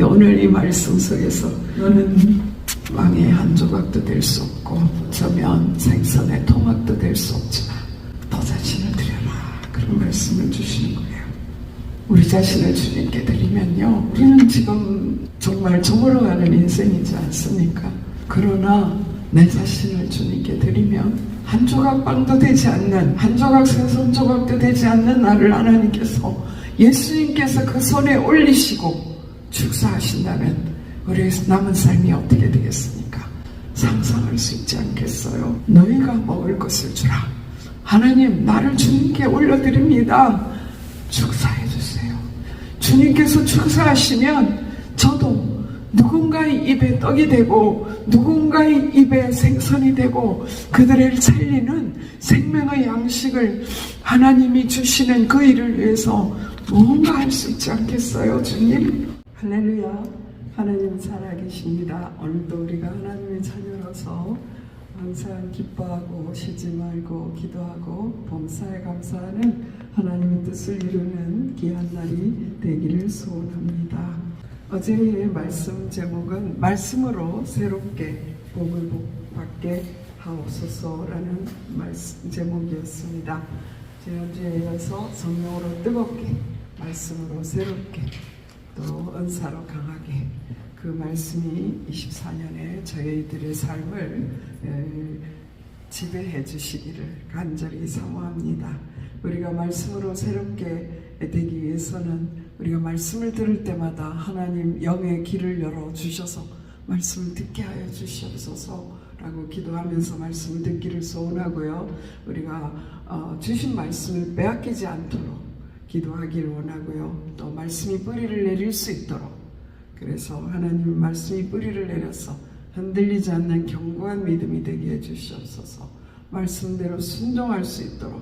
오늘 이 말씀 속에서 너는 망의 한 조각도 될 수 없고 저면 생선의 토막도 될 수 없지만 너 자신을 드려라, 그런 말씀을 주시는 거예요. 우리 자신을 주님께 드리면요, 우리는 지금 정말 저물어가는 인생이지 않습니까? 그러나 내 자신을 주님께 드리면 한 조각 빵도 되지 않는, 한 조각 생선 조각도 되지 않는 나를 하나님께서, 예수님께서 그 손에 올리시고 축사하신다면 우리의 남은 삶이 어떻게 되겠습니까? 상상할 수 있지 않겠어요? 너희가 먹을 것을 주라. 하나님, 나를 주님께 올려드립니다. 축사해 주세요. 주님께서 축사하시면 저도 누군가의 입에 떡이 되고 누군가의 입에 생선이 되고 그들을 살리는 생명의 양식을 하나님이 주시는 그 일을 위해서 무언가 할 수 있지 않겠어요, 주님? 할렐루야. 하나님 살아계십니다. 오늘도 우리가 하나님의 자녀로서 항상 기뻐하고 쉬지 말고 기도하고 범사에 감사하는 하나님의 뜻을 이루는 귀한 날이 되기를 소원합니다. 어제의 말씀 제목은 말씀으로 새롭게 복을 받게 하옵소서라는 말씀 제목이었습니다. 지난주에 이어서 성령으로 뜨겁게, 말씀으로 새롭게, 또 은사로 강하게, 그 말씀이 24년에 저희들의 삶을 지배해 주시기를 간절히 사모합니다. 우리가 말씀으로 새롭게 되기 위해서는 우리가 말씀을 들을 때마다 하나님 영의 길을 열어주셔서 말씀을 듣게 하여 주시옵소서라고 기도하면서 말씀을 듣기를 소원하고요. 우리가 주신 말씀을 빼앗기지 않도록 기도하기를 원하고요. 또 말씀이 뿌리를 내릴 수 있도록, 그래서 하나님 말씀이 뿌리를 내려서 흔들리지 않는 견고한 믿음이 되게 해주시옵소서. 말씀대로 순종할 수 있도록,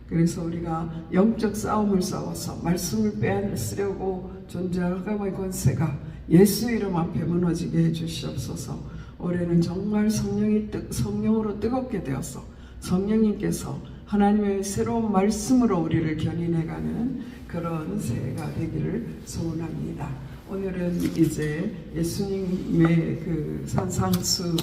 그래서 우리가 영적 싸움을 싸워서 말씀을 빼앗으려고 존재할 흑암의 권세가 예수 이름 앞에 무너지게 해주시옵소서. 올해는 정말 성령으로 뜨겁게 되어서 성령님께서 하나님의 새로운 말씀으로 우리를 견인해가는 그런 새해가 되기를 소원합니다. 오늘은 이제 예수님의 그 산상수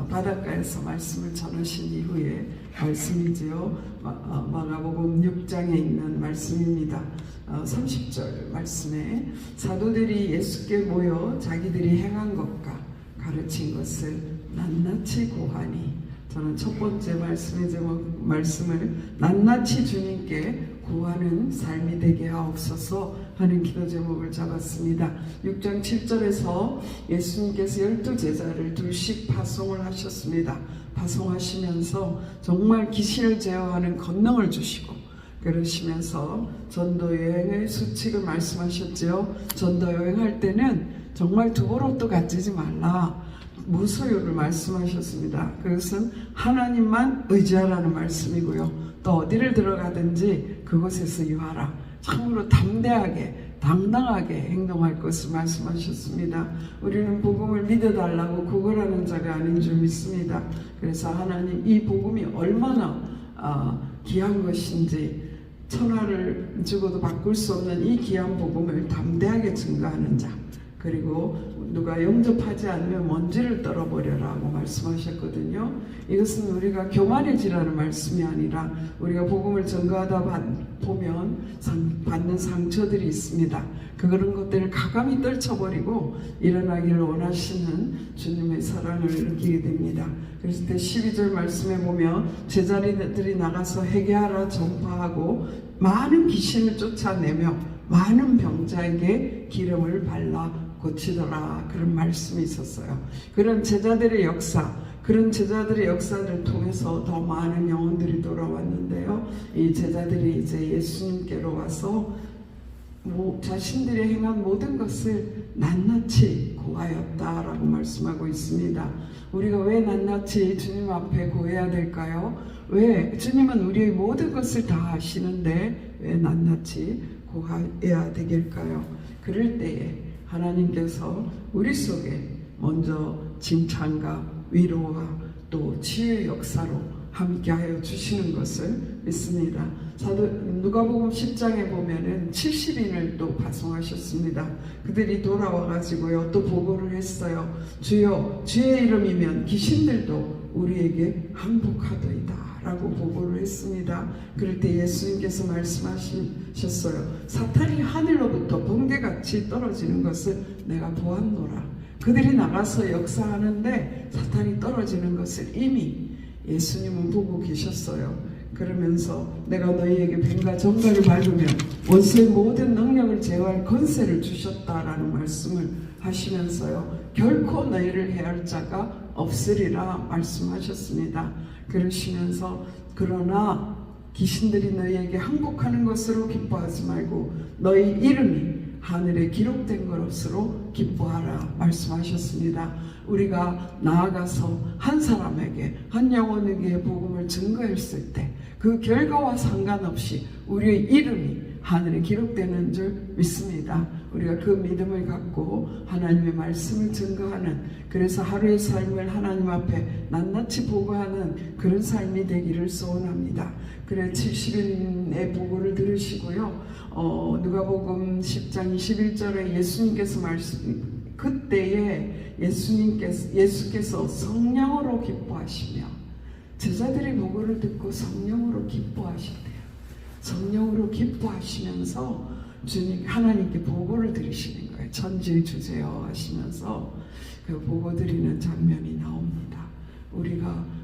바닷가에서 말씀을 전하신 이후에 말씀이지요. 마가복음 6장에 있는 말씀입니다. 30절 말씀에 사도들이 예수께 모여 자기들이 행한 것과 가르친 것을 낱낱이 고하니, 저는 첫 번째 말씀의 제목, 말씀을 낱낱이 주님께 구하는 삶이 되게 하옵소서 하는 기도 제목을 잡았습니다. 6장 7절에서 예수님께서 12제자를 둘씩 파송을 하셨습니다. 파송하시면서 정말 귀신을 제어하는 권능을 주시고, 그러시면서 전도 여행의 수칙을 말씀하셨죠. 전도 여행할 때는 정말 두고로또 가지지 말라, 무소유를 말씀하셨습니다. 그것은 하나님만 의지하라는 말씀이고요. 또 어디를 들어가든지 그곳에서 유하라, 참으로 담대하게 당당하게 행동할 것을 말씀하셨습니다. 우리는 복음을 믿어달라고 구걸하는 자가 아닌 줄 믿습니다. 그래서 하나님 이 복음이 얼마나 귀한 것인지, 천하를 주고도 바꿀 수 없는 이 귀한 복음을 담대하게 증거하는 자, 그리고 누가 영접하지 않으면 먼지를 떨어버려라고 말씀하셨거든요. 이것은 우리가 교만해지라는 말씀이 아니라 우리가 복음을 전가하다 보면 받는 상처들이 있습니다. 그런 것들을 가감히 떨쳐버리고 일어나기를 원하시는 주님의 사랑을 느끼게 됩니다. 그래서 12절 말씀에 보면 제자들이 나가서 회개하라 전파하고 많은 귀신을 쫓아내며 많은 병자에게 기름을 발라 고치더라, 그런 말씀이 있었어요. 그런 제자들의 역사, 그런 제자들의 역사를 통해서 더 많은 영혼들이 돌아왔는데요. 이 제자들이 이제 예수님께로 와서 자신들이 행한 모든 것을 낱낱이 고하였다라고 말씀하고 있습니다. 우리가 왜 낱낱이 주님 앞에 고해야 될까요? 왜? 주님은 우리의 모든 것을 다 아시는데 왜 낱낱이 고해야 되길까요? 그럴 때에 하나님께서 우리 속에 먼저 칭찬과 위로와 또 치유의 역사로 함께하여 주시는 것을 믿습니다. 누가복음 10장에 보면은 70인을 또 파송하셨습니다. 그들이 돌아와가지고요 또 보고를 했어요. 주여, 주의 이름이면 귀신들도 우리에게 항복하더이다 라고 보고를 했습니다. 그럴 때 예수님께서 말씀하셨어요. 사탄이 하늘로부터 번개같이 떨어지는 것을 내가 보았노라. 그들이 나가서 역사하는데 사탄이 떨어지는 것을 이미 예수님은 보고 계셨어요. 그러면서 내가 너희에게 뱀과 정갈을 밟으면 원수의 모든 능력을 제어할 권세를 주셨다라는 말씀을 하시면서요 결코 너희를 해할 자가 없으리라 말씀하셨습니다. 그러시면서 그러나 귀신들이 너희에게 항복하는 것으로 기뻐하지 말고 너희 이름이 하늘에 기록된 것으로 기뻐하라 말씀하셨습니다. 우리가 나아가서 한 사람에게 한 영혼에게 복음을 증거했을 때 그 결과와 상관없이 우리의 이름이 하늘에 기록되는 줄 믿습니다. 우리가 그 믿음을 갖고 하나님의 말씀을 증거하는, 그래서 하루의 삶을 하나님 앞에 낱낱이 보고하는 그런 삶이 되기를 소원합니다. 그래 70인의 보고를 들으시고요. 누가복음 10장 21절에 예수님께서 그때에 예수께서 성령으로 기뻐하시며, 제자들의 보고를 듣고 성령으로 기뻐하셨대요. 성령으로 기뻐하시면서 주님 하나님께 보고를 드리시는 거예요. 천지의 주제여 하시면서 그 보고 드리는 장면이 나옵니다.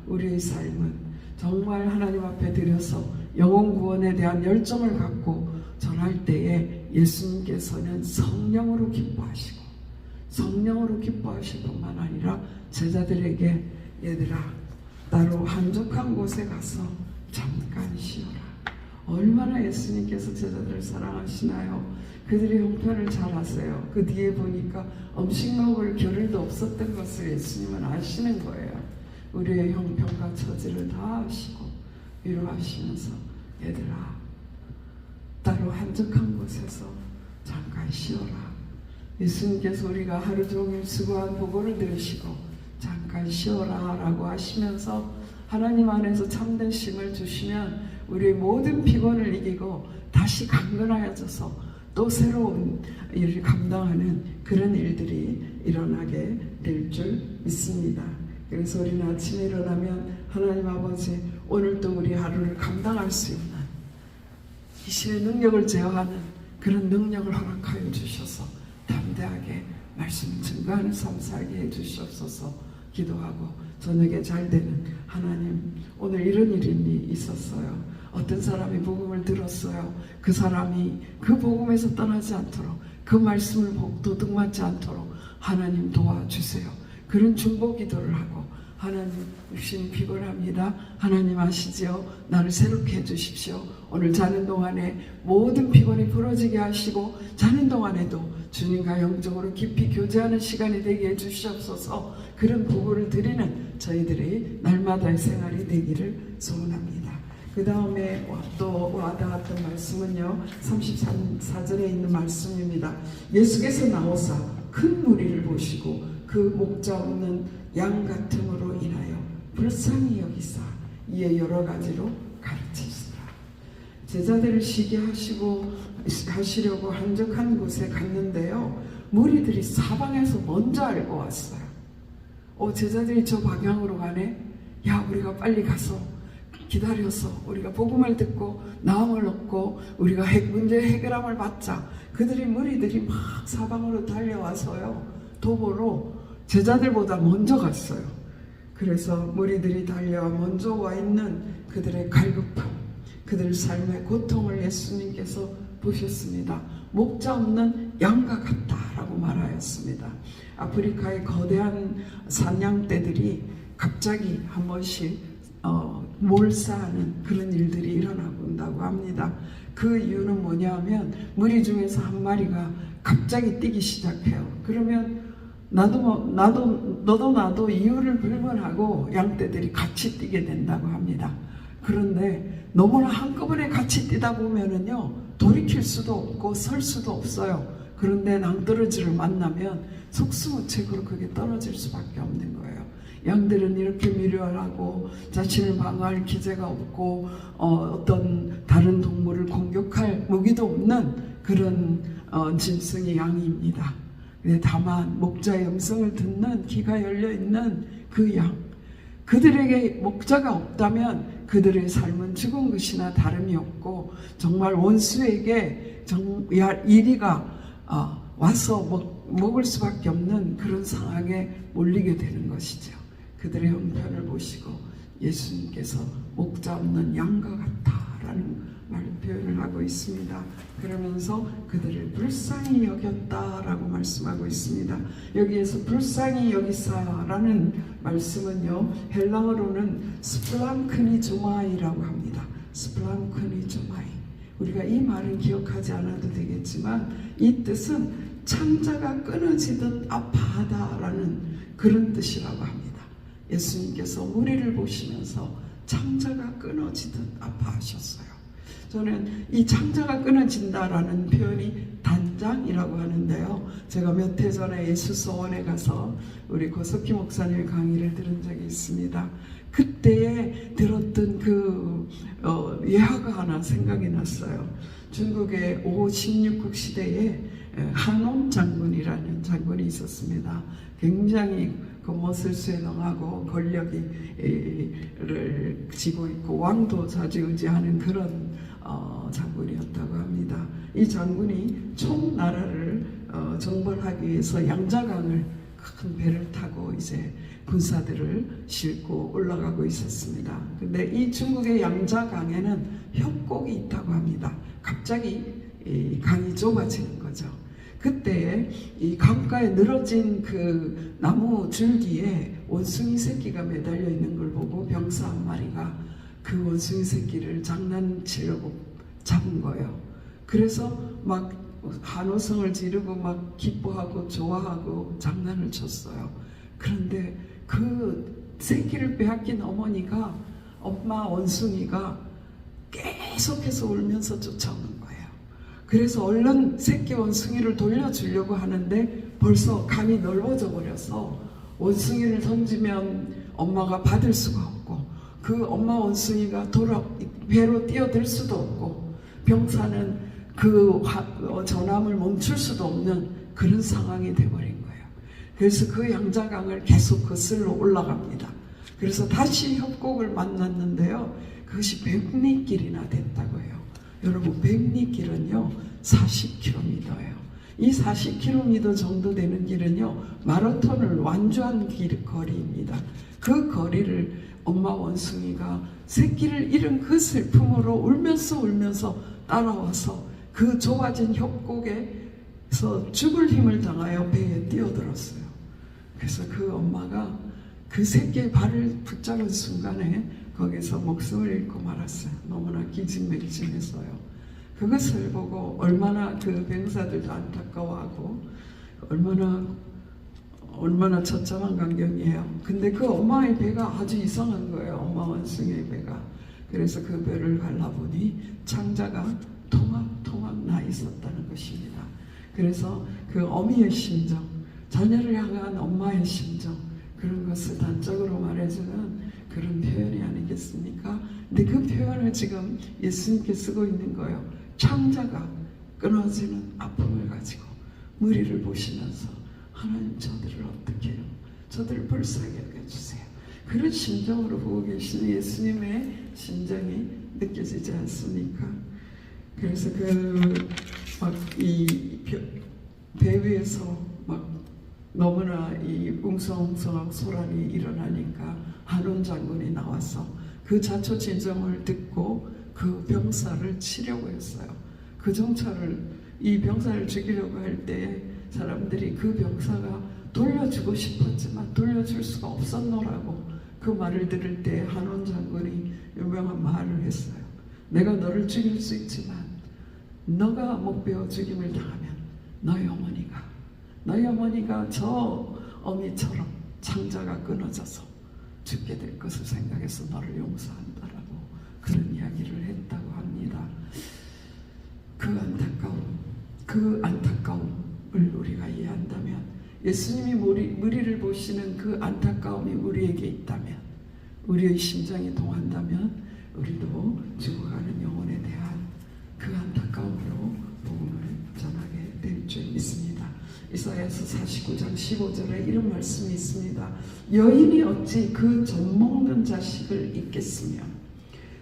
우리의 삶은 정말 하나님 앞에 드려서 영혼 구원에 대한 열정을 갖고 전할 때에 예수님께서는 성령으로 기뻐하시고, 성령으로 기뻐하실 뿐만 아니라 제자들에게 얘들아 따로 한적한 곳에 가서 잠깐 쉬어라. 얼마나 예수님께서 제자들을 사랑하시나요? 그들의 형편을 잘 아세요. 그 뒤에 보니까 음식 먹을 겨를도 없었던 것을 예수님은 아시는 거예요. 우리의 형편과 처지를 다 아시고 위로하시면서 얘들아 따로 한적한 곳에서 잠깐 쉬어라. 예수님께서 우리가 하루 종일 수고한 보고를 들으시고 잠깐 쉬어라 라고 하시면서 하나님 안에서 참된 쉼을 주시면 우리의 모든 피곤을 이기고 다시 강건하여져서 또 새로운 일을 감당하는 그런 일들이 일어나게 될 줄 믿습니다. 그래서 우리는 아침에 일어나면 하나님 아버지 오늘도 우리 하루를 감당할 수 있는 귀신의 능력을 제어하는 그런 능력을 허락하여 주셔서 담대하게 말씀을 증거하는 삶 살게 해주시옵소서 기도하고, 저녁에 잘 되는 하나님 오늘 이런 일이 있었어요. 어떤 사람이 복음을 들었어요. 그 사람이 그 복음에서 떠나지 않도록, 그 말씀을 도둑맞지 않도록 하나님 도와주세요. 그런 중보 기도를 하고, 하나님 육신이 피곤합니다. 하나님 아시지요? 나를 새롭게 해주십시오. 오늘 자는 동안에 모든 피곤이 풀어지게 하시고 자는 동안에도 주님과 영적으로 깊이 교제하는 시간이 되게 해주시옵소서. 그런 보고를 드리는 저희들의 날마다의 생활이 되기를 소원합니다. 그 다음에 또 와닿았던 말씀은요 34절에 있는 말씀입니다. 예수께서 나오사 큰 무리를 보시고 그 목자 없는 양 같음으로 인하여 불쌍히 여기사 이에 여러 가지로 가르치시더라. 제자들을 쉬게 하시려고 한적한 곳에 갔는데요, 무리들이 사방에서 먼저 알고 왔어요. 제자들이 저 방향으로 가네. 야, 우리가 빨리 가서 기다려서 우리가 복음을 듣고 나음을 얻고 우리가 문제 해결함을 받자. 무리들이 막 사방으로 달려와서요 도보로 제자들보다 먼저 갔어요. 그래서 무리들이 달려와 먼저 와 있는 그들의 갈급함, 그들 삶의 고통을 예수님께서 보셨습니다. 목자 없는 양과 같다라고 말하였습니다. 아프리카의 거대한 사냥떼들이 갑자기 한 번씩 몰사하는 그런 일들이 일어나고 합니다. 그 이유는 뭐냐면 무리 중에서 한 마리가 갑자기 뛰기 시작해요. 그러면 너도 이유를 불문하고 양떼들이 같이 뛰게 된다고 합니다. 그런데 너무나 한꺼번에 같이 뛰다 보면은요 돌이킬 수도 없고 설 수도 없어요. 그런데 낭떠러지를 만나면 속수무책으로 그게 떨어질 수밖에 없는 거예요. 양들은 이렇게 미련하고 자신을 방어할 기제가 없고 어떤 다른 동물을 공격할 무기도 없는 그런 짐승의 양입니다. 다만 목자의 음성을 듣는 귀가 열려있는 그 양, 그들에게 목자가 없다면 그들의 삶은 죽은 것이나 다름이 없고 정말 원수에게 이리가 와서 먹을 수밖에 없는 그런 상황에 몰리게 되는 것이죠. 그들의 형편을 보시고 예수님께서 목자 없는 양과 같다라는 표현을 하고 있습니다. 그러면서 그들을 불쌍히 여겼다라고 말씀하고 있습니다. 여기에서 불쌍히 여기사라는 말씀은요, 헬라어로는 스플랑크니조마이라고 합니다. 스플랑크니조마이. 우리가 이 말은 기억하지 않아도 되겠지만 이 뜻은 창자가 끊어지듯 아파하다라는 그런 뜻이라고 합니다. 예수님께서 무리를 보시면서 창자가 끊어지듯 아파하셨어요. 저는 이 창자가 끊어진다라는 표현이 단장이라고 하는데요. 제가 몇 해 전에 예수서원에 가서 우리 고석희 목사님의 강의를 들은 적이 있습니다. 그때에 들었던 그 예화가 하나 생각이 났어요. 중국의 5, 16국 시대에 한엄 장군이라는 장군이 있었습니다. 굉장히 머슬쇠능하고 권력을 쥐고 있고 왕도 좌지우지하는 그런 장군이었다고 합니다. 이 장군이 총 나라를 정벌하기 위해서 양자강을 큰 배를 타고 이제 군사들을 싣고 올라가고 있었습니다. 근데 이 중국의 양자강에는 협곡이 있다고 합니다. 갑자기 이 강이 좁아지는 거죠. 그때 이 강가에 늘어진 그 나무 줄기에 원숭이 새끼가 매달려 있는 걸 보고 병사 한 마리가 그 원숭이 새끼를 장난치려고 잡은 거예요. 그래서 막 한호성을 지르고 막 기뻐하고 좋아하고 장난을 쳤어요. 그런데 그 새끼를 빼앗긴 어머니가 엄마 원숭이가 계속해서 울면서 쫓아오는 거예요. 그래서 얼른 새끼 원숭이를 돌려주려고 하는데 벌써 강이 넓어져 버려서 원숭이를 던지면 엄마가 받을 수가 없고 그 엄마 원숭이가 배로 뛰어들 수도 없고 병사는 그 전함을 멈출 수도 없는 그런 상황이 돼버린 거예요. 그래서 그 양자강을 계속 거슬러 올라갑니다. 그래서 다시 협곡을 만났는데요. 그것이 백리길이나 됐다고 해요. 여러분, 백리길은요 40km예요. 이 40km 정도 되는 길은요 마라톤을 완주한 거리입니다. 그 거리를 엄마 원숭이가 새끼를 잃은 그 슬픔으로 울면서 따라와서 그 좁아진 협곡에서 죽을 힘을 당하여 배에 뛰어들었어요. 그래서 그 엄마가 그 새끼의 발을 붙잡은 순간에 거기서 목숨을 잃고 말았어요. 너무나 기진맥진해서요. 그것을 보고 얼마나 그 병사들도 안타까워하고 얼마나 처참한 광경이에요. 근데 그 엄마의 배가 아주 이상한 거예요. 엄마 원숭이의 배가. 그래서 그 배를 갈라보니 창자가 토막토막 나 있었다는 것입니다. 그래서 그 어미의 심정, 자녀를 향한 엄마의 심정, 그런 것을 단적으로 말해주는 그런 표현이 아니겠습니까? 근데 그 표현을 지금 예수님께 쓰고 있는 거예요. 창자가 끊어지는 아픔을 가지고 무리를 보시면서 하나님, 저들을 어떻게 해요? 저들을 불쌍히 여겨주세요. 그런 심정으로 보고 계시는 예수님의 심정이 느껴지지 않습니까? 그래서 이 배 위에서 막 너무나 이 웅성웅성하고 소란이 일어나니까 한온 장군이 나와서 그 자초진정을 듣고 그 병사를 치려고 했어요. 그 정찰을, 이 병사를 죽이려고 할 때 사람들이 그 병사가 돌려주고 싶었지만 돌려줄 수가 없었노라고 그 말을 들을 때 한온 장군이 유명한 말을 했어요. 내가 너를 죽일 수 있지만 너가 목베어 죽임을 당하면 너희 어머니가 저 어미처럼 창자가 끊어져서 죽게 될 것을 생각해서 너를 용서한다라고 그런 이야기를 했다고 합니다. 그 안타까움, 한다면, 예수님이 우리를 보시는 그 안타까움이 우리에게 있다면, 우리의 심장이 동한다면 우리도 죽어가는 영혼에 대한 그 안타까움으로 복음을 전하게 될 줄 믿습니다. 이사야서 49장 15절에 이런 말씀이 있습니다. 여인이 어찌 그 젖먹는 자식을 잊겠으며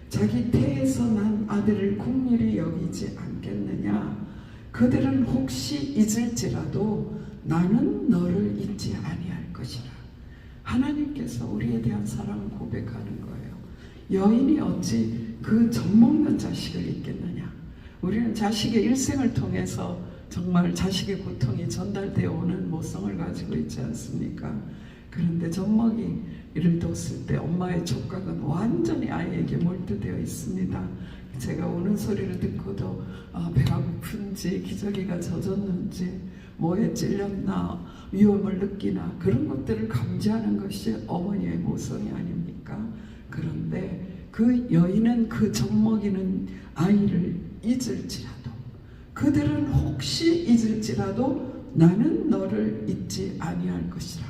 자기 태에서 난 아들을 긍휼히 여기지 않겠느냐. 그들은 혹시 잊을지라도 나는 너를 잊지 아니할 것이라. 하나님께서 우리에 대한 사랑을 고백하는 거예요. 여인이 어찌 그 젖먹는 자식을 잊겠느냐. 우리는 자식의 일생을 통해서 정말 자식의 고통이 전달되어 오는 모성을 가지고 있지 않습니까? 그런데 젖먹이를 뒀을 때 엄마의 촉각은 완전히 아이에게 몰두되어 있습니다. 제가 우는 소리를 듣고도 배가 고픈지 기저귀가 젖었는지 뭐에 찔렸나 위험을 느끼나 그런 것들을 감지하는 것이 어머니의 모성이 아닙니까? 그런데 그 여인은 그 젖먹이는 아이를 잊을지라도, 그들은 혹시 잊을지라도 나는 너를 잊지 아니할 것이라.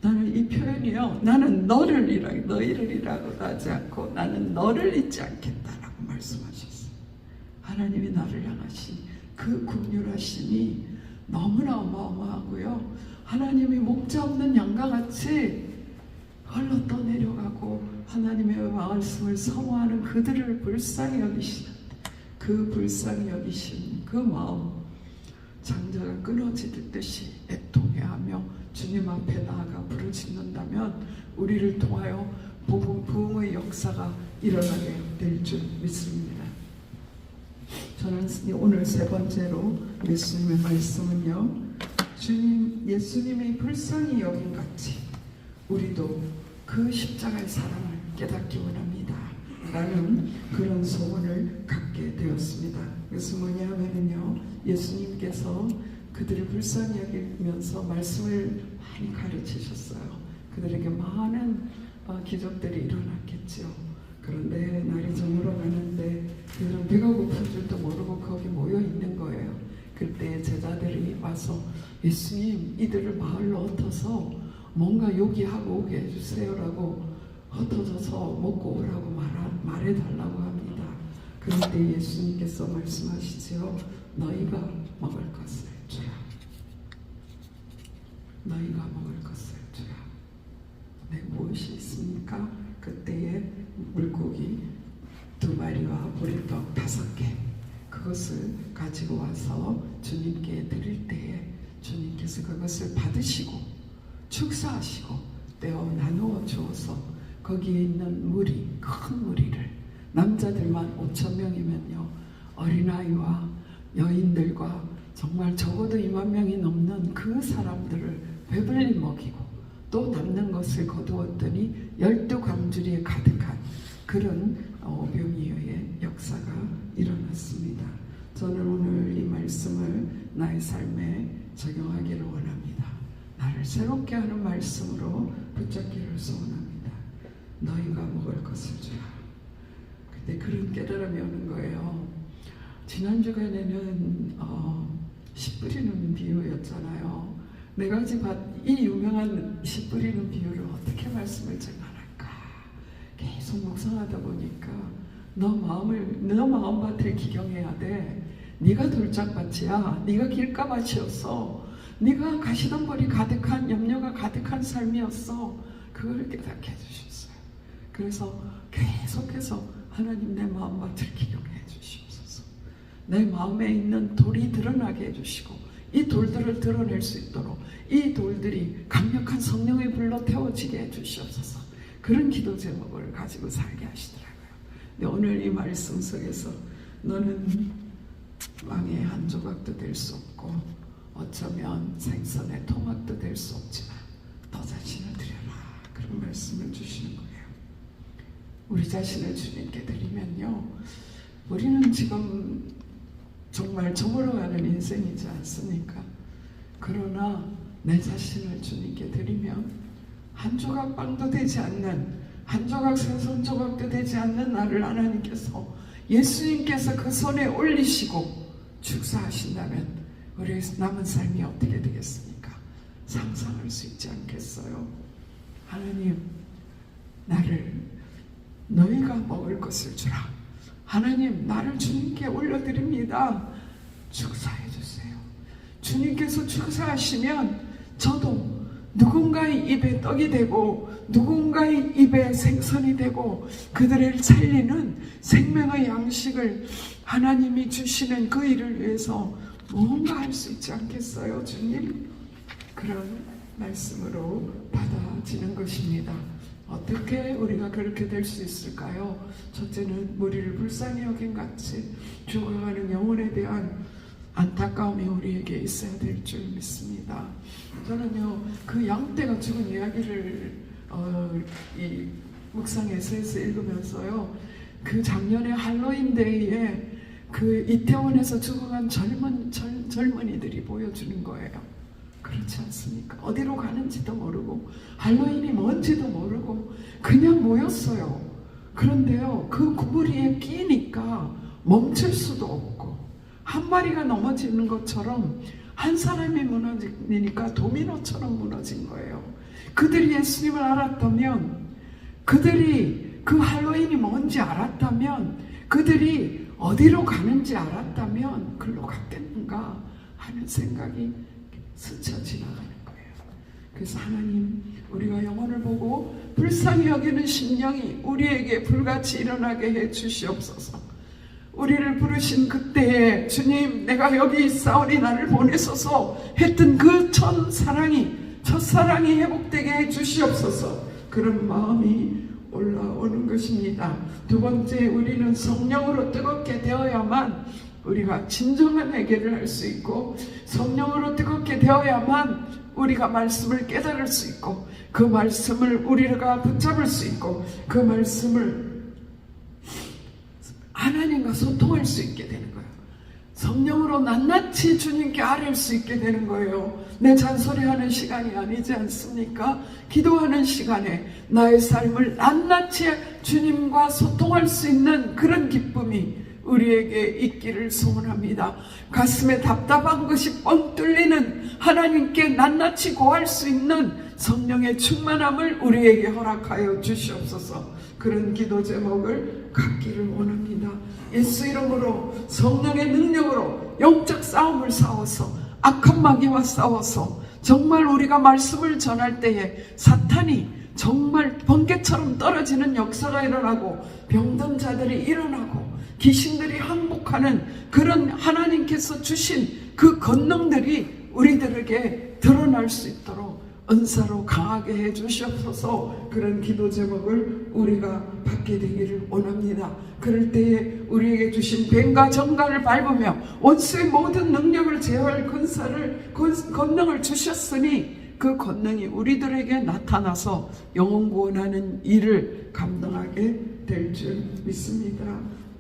나는 이 표현이요, 나는 너희를이라고도 하지 않고 나는 너를 잊지 않겠다라고 말씀하셨어요. 하나님이 나를 향하신 그 긍휼하심이 너무나 어마어마하고요, 하나님이 목자 없는 양과 같이 헐러 떠내려가고 하나님의 말씀을 사모하는 그들을 불쌍히 여기시는 그 불쌍히 여기신 그 마음, 장자가 끊어지듯이 애통해하며 주님 앞에 나아가 부르짖는다면 우리를 통하여 부흥의 역사가 일어나게 될 줄 믿습니다. 저는 오늘 세 번째로 예수님의 말씀은요, 예수님이 불쌍히 여긴 같이 우리도 그 십자가의 사랑을 깨닫기 원합니다 라는 그런 소원을 갖게 되었습니다. 그래서 뭐냐면요, 예수님께서 그들을 불쌍히 여기면서 말씀을 많이 가르치셨어요. 그들에게 많은 기적들이 일어났겠죠. 그런데 날이 저물어 가는데 그들은 배가 고픈 줄도 모르고 거기 모여 있는 거예요. 그때 제자들이 와서 예수님, 이들을 마을로 흩어서 뭔가 요기하고 오게 해주세요라고 흩어져서 먹고 오라고 말해달라고 합니다. 그런데 예수님께서 말씀하시지요. 너희가 먹을 것을 주라. 너희가 먹을 것을 주라. 네, 무엇이 있습니까? 그때에 물고기 2마리와 보리떡 5개, 그것을 가지고 와서 주님께 드릴 때에 주님께서 그것을 받으시고 축사하시고 떼어 나누어 주어서 거기에 있는 무리, 큰 무리를, 남자들만 5,000명이면요 어린아이와 여인들과 정말 적어도 2만 명이 넘는 그 사람들을 배불리 먹이고 또 남는 것을 거두었더니 12광주리에 가득한 그런 오병이어의 역사가 일어났습니다. 저는 오늘 이 말씀을 나의 삶에 적용하기를 원합니다. 나를 새롭게 하는 말씀으로 붙잡기를 소원합니다. 너희가 먹을 것을 주라. 근데 그런 깨달음이 오는 거예요. 지난 주간에는 씨 뿌리는 비유였잖아요. 4가지 이 유명한 씨 뿌리는 비유를 어떻게 말씀을 전할까 계속 묵상하다 보니까 너 마음밭을 기경해야 돼. 네가 돌짝밭이야. 네가 길가밭이었어. 네가 가시덤불이 가득한, 염려가 가득한 삶이었어. 그걸 깨닫게 해주셨어요. 그래서 계속해서 하나님, 내 마음밭을 기경해 주시옵소서. 내 마음에 있는 돌이 드러나게 해주시고 이 돌들을 드러낼 수 있도록 이 돌들이 강력한 성령의 불로 태워지게 해주시옵소서. 그런 기도 제목을 가지고 살게 하시더라고요. 근데 오늘 이 말씀 속에서 너는 왕의 한 조각도 될 수 없고 어쩌면 생선의 토막도 될 수 없지만 너 자신을 드려라, 그런 말씀을 주시는 거예요. 우리 자신을 주님께 드리면요, 우리는 지금 정말 저물어가는 인생이지 않습니까? 그러나 내 자신을 주님께 드리면 한 조각 빵도 되지 않는, 한 조각 생선 조각도 되지 않는 나를 하나님께서, 예수님께서 그 손에 올리시고 축사하신다면 우리의 남은 삶이 어떻게 되겠습니까? 하나님, 나를 너희가 먹을 것을 주라. 하나님, 나를 주님께 올려드립니다. 축사해 주세요. 주님께서 축사하시면 저도 누군가의 입에 떡이 되고 누군가의 입에 생선이 되고 그들을 살리는 생명의 양식을 하나님이 주시는 그 일을 위해서 뭔가 할 수 있지 않겠어요, 주님? 그런 말씀으로 받아지는 것입니다. 어떻게 우리가 그렇게 될 수 있을까요? 첫째는 우리를 불쌍히 여긴 같이 죽어가는 영혼에 대한 안타까움이 우리에게 있어야 될 줄 믿습니다. 저는요, 그 양떼가 죽은 이야기를 이 묵상에서에서 읽으면서요, 그 작년에 할로윈 데이에 그 이태원에서 죽어간 젊은이들이 보여주는 거예요. 그렇지 않습니까? 어디로 가는지도 모르고 할로윈이 뭔지도 모르고 그냥 모였어요. 그런데요, 그 구부리에 끼니까 멈출 수도 없고 한 마리가 넘어지는 것처럼 한 사람이 무너지니까 도미노처럼 무너진 거예요. 그들이 예수님을 알았다면, 그들이 그 할로윈이 뭔지 알았다면, 그들이 어디로 가는지 알았다면 글로 갔겠는가 하는 생각이 스쳐 지나가는 거예요. 그래서 하나님, 우리가 영혼을 보고 불쌍히 여기는 심령이 우리에게 불같이 일어나게 해 주시옵소서. 우리를 부르신 그때에 주님, 내가 여기 있사오니 나를 보내소서 했던 그 첫사랑이 회복되게 해 주시옵소서. 그런 마음이 올라오는 것입니다. 두 번째, 우리는 성령으로 뜨겁게 되어야만 우리가 진정한 회개를 할 수 있고, 성령으로 뜨겁게 되어야만 우리가 말씀을 깨달을 수 있고, 그 말씀을 우리가 붙잡을 수 있고, 그 말씀을 하나님과 소통할 수 있게 되는 거예요. 성령으로 낱낱이 주님께 아뢰을 수 있게 되는 거예요. 내 잔소리하는 시간이 아니지 않습니까? 기도하는 시간에 나의 삶을 낱낱이 주님과 소통할 수 있는 그런 기쁨이 우리에게 있기를 소원합니다. 가슴에 답답한 것이 뻥 뚫리는 하나님께 낱낱이 고할 수 있는 성령의 충만함을 우리에게 허락하여 주시옵소서. 그런 기도 제목을 갖기를 원합니다. 예수 이름으로, 성령의 능력으로 영적 싸움을 싸워서, 악한 마귀와 싸워서 정말 우리가 말씀을 전할 때에 사탄이 정말 번개처럼 떨어지는 역사가 일어나고, 병든 자들이 일어나고, 귀신들이 항복하는 그런 하나님께서 주신 그 권능들이 우리들에게 드러날 수 있도록 은사로 강하게 해 주시옵소서. 그런 기도 제목을 우리가 받게 되기를 원합니다. 그럴 때에 우리에게 주신 뱀과 정갈을 밟으며 원수의 모든 능력을 제어할 권능을 주셨으니 그 권능이 우리들에게 나타나서 영혼 구원하는 일을 감당하게 될 줄 믿습니다.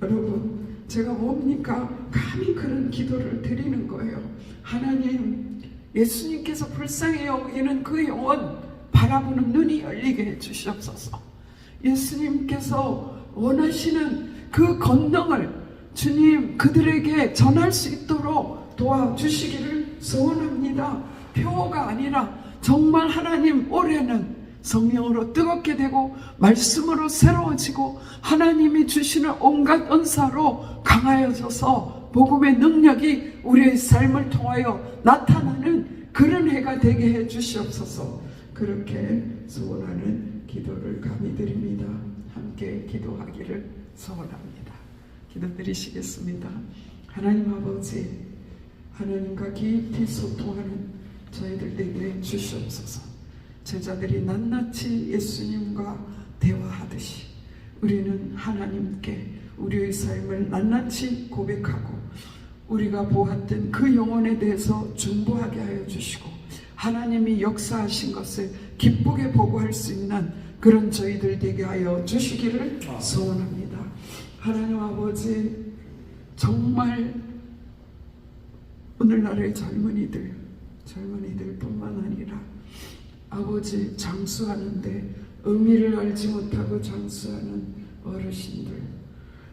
여러분, 제가 뭡니까? 감히 그런 기도를 드리는 거예요. 하나님, 예수님께서 불쌍히 여기는 그 영혼 바라보는 눈이 열리게 해주시옵소서. 예수님께서 원하시는 그 권능을 주님 그들에게 전할 수 있도록 도와주시기를 소원합니다. 표가 아니라 정말 하나님, 올해는 성령으로 뜨겁게 되고 말씀으로 새로워지고 하나님이 주시는 온갖 은사로 강하여져서 복음의 능력이 우리의 삶을 통하여 나타나는 그런 해가 되게 해 주시옵소서. 그렇게 소원하는 기도를 감히 드립니다. 함께 기도하기를 소원합니다. 기도드리시겠습니다. 하나님 아버지, 하나님과 깊이 소통하는 저희들 되게 주시옵소서. 제자들이 낱낱이 예수님과 대화하듯이 우리는 하나님께 우리의 삶을 낱낱이 고백하고 우리가 보았던 그 영혼에 대해서 중보하게 하여 주시고 하나님이 역사하신 것을 기쁘게 보고할 수 있는 그런 저희들 되게 하여 주시기를 소원합니다. 하나님 아버지, 정말 오늘날의 젊은이들 뿐만 아니라 아버지, 장수하는데 의미를 알지 못하고 장수하는 어르신들,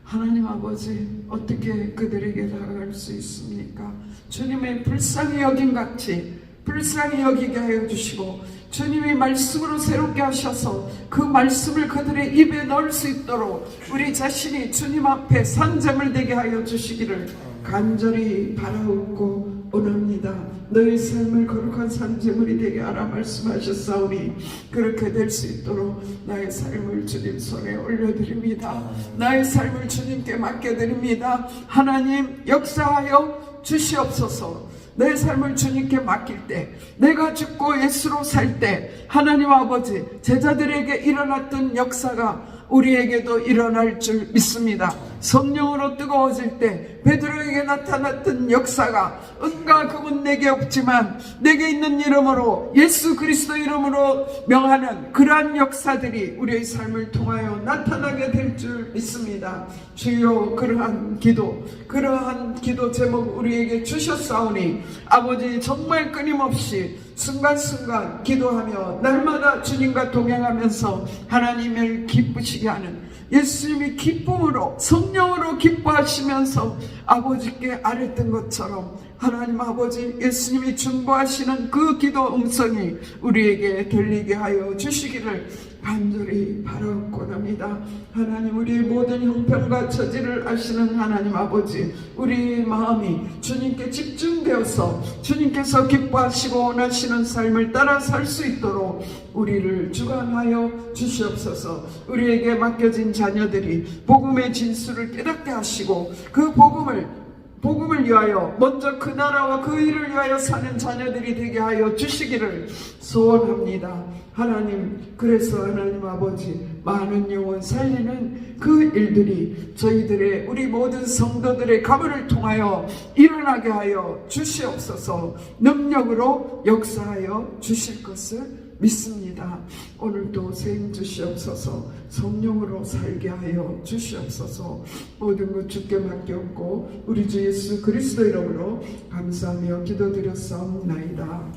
하나님 아버지, 어떻게 그들에게 다가갈 수 있습니까? 주님의 불쌍히 여김같이 불쌍히 여기게 하여 주시고 주님이 말씀으로 새롭게 하셔서 그 말씀을 그들의 입에 넣을 수 있도록 우리 자신이 주님 앞에 산재물 되게 하여 주시기를 간절히 바라옵고 원합니다. 너의 삶을 거룩한 산재물이 되게 하라 말씀하셨사오니 그렇게 될 수 있도록 나의 삶을 주님 손에 올려드립니다. 나의 삶을 주님께 맡겨드립니다. 하나님 역사하여 주시옵소서. 내 삶을 주님께 맡길 때, 내가 죽고 예수로 살 때 하나님 아버지 제자들에게 일어났던 역사가 우리에게도 일어날 줄 믿습니다. 성령으로 뜨거워질 때 베드로에게 나타났던 역사가 은과 금은 내게 없지만 내게 있는 이름으로 예수 그리스도 이름으로 명하는 그러한 역사들이 우리의 삶을 통하여 나타나게 될 줄 믿습니다. 주여 그러한 기도 제목 우리에게 주셨사오니 아버지 정말 끊임없이 순간순간 기도하며 날마다 주님과 동행하면서 하나님을 기쁘시게 하는 예수님이 기쁨으로 성령으로 기뻐하시면서 아버지께 아뢰던 것처럼 하나님 아버지 예수님이 중보하시는 그 기도 음성이 우리에게 들리게 하여 주시기를 간절히 바라옵곤 합니다. 하나님 우리의 모든 형편과 처지를 아시는 하나님 아버지 우리 마음이 주님께 집중되어서 주님께서 기뻐하시고 원하시는 삶을 따라 살 수 있도록 우리를 주관하여 주시옵소서. 우리에게 맡겨진 자녀들이 복음의 진수를 깨닫게 하시고 그 복음을 위하여 먼저 그 나라와 그 일을 위하여 사는 자녀들이 되게 하여 주시기를 소원합니다. 하나님 그래서 하나님 아버지 많은 영혼 살리는 그 일들이 저희들의 우리 모든 성도들의 가문을 통하여 일어나게 하여 주시옵소서. 능력으로 역사하여 주실 것을 믿습니다. 오늘도 세임 주시옵소서. 성령으로 살게 하여 주시옵소서. 모든 것 주께 맡겼고 우리 주 예수 그리스도 이름으로 감사하며 기도드렸사옵나이다.